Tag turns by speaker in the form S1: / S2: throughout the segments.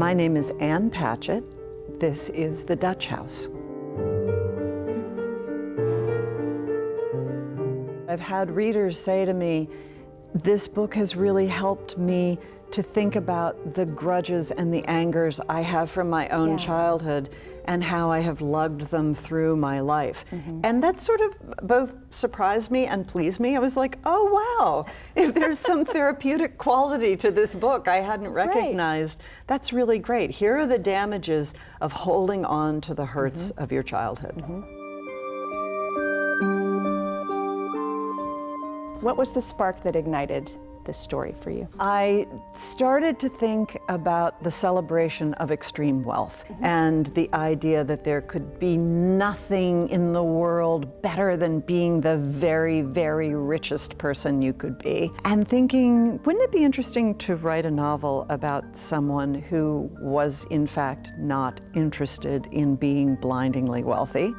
S1: My name is Ann Patchett. This is the Dutch House. I've had readers say to me, this book has really helped me to think about the grudges and the angers I have from my own childhood and how I have lugged them through my life. And that sort of both surprised me and pleased me. I was like, oh wow, if there's some therapeutic quality to this book I hadn't recognized, that's really great. Here are the damages of holding on to the hurts of your childhood.
S2: What was the spark that ignited this story for you?
S1: I started to think about the celebration of extreme wealth and the idea that there could be nothing in the world better than being the very, very richest person you could be. And thinking, wouldn't it be interesting to write a novel about someone who was in fact not interested in being blindingly wealthy?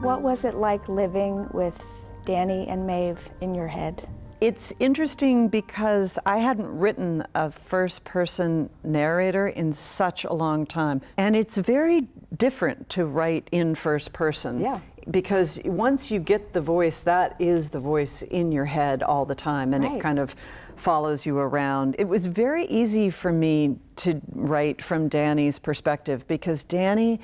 S2: What was it like living with Danny and Maeve in your head?
S1: It's interesting because I hadn't written a first-person narrator in such a long time. And it's very different to write in first person.
S2: Yeah.
S1: Because once you get the voice, that is the voice in your head all the time, and it kind of follows you around. It was very easy for me to write from Danny's perspective because Danny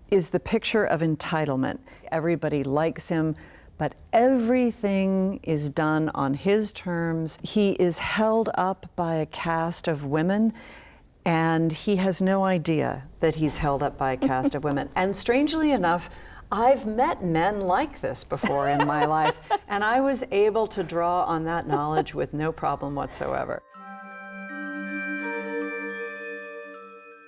S1: is the picture of entitlement. Everybody likes him, but everything is done on his terms. He is held up by a cast of women, and he has no idea that he's held up by a cast of women. And strangely enough, I've met men like this before in my life, and I was able to draw on that knowledge with no problem whatsoever.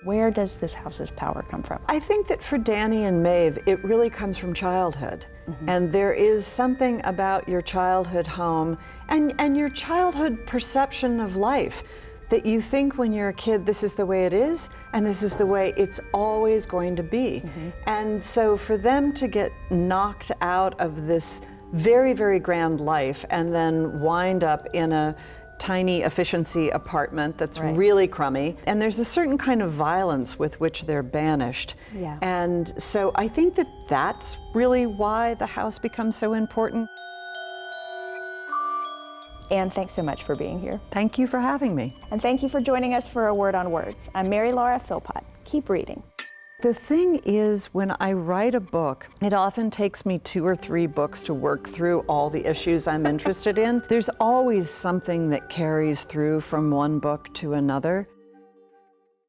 S2: Where does this house's power come from?
S1: I think that for Danny and Maeve, it really comes from childhood. And there is something about your childhood home and your childhood perception of life that you think when you're a kid, this is the way it is, and this is the way it's always going to be. And so for them to get knocked out of this very, very grand life and then wind up in a tiny efficiency apartment that's really crummy. And there's a certain kind of violence with which they're banished. And so I think that that's really why the house becomes so important.
S2: Ann, thanks so much for being here.
S1: Thank you for having me.
S2: And thank you for joining us for A Word on Words. I'm Mary Laura Philpott. Keep reading.
S1: The thing is, when I write a book, it often takes me 2 or 3 books to work through all the issues I'm interested in. There's always something that carries through from one book to another.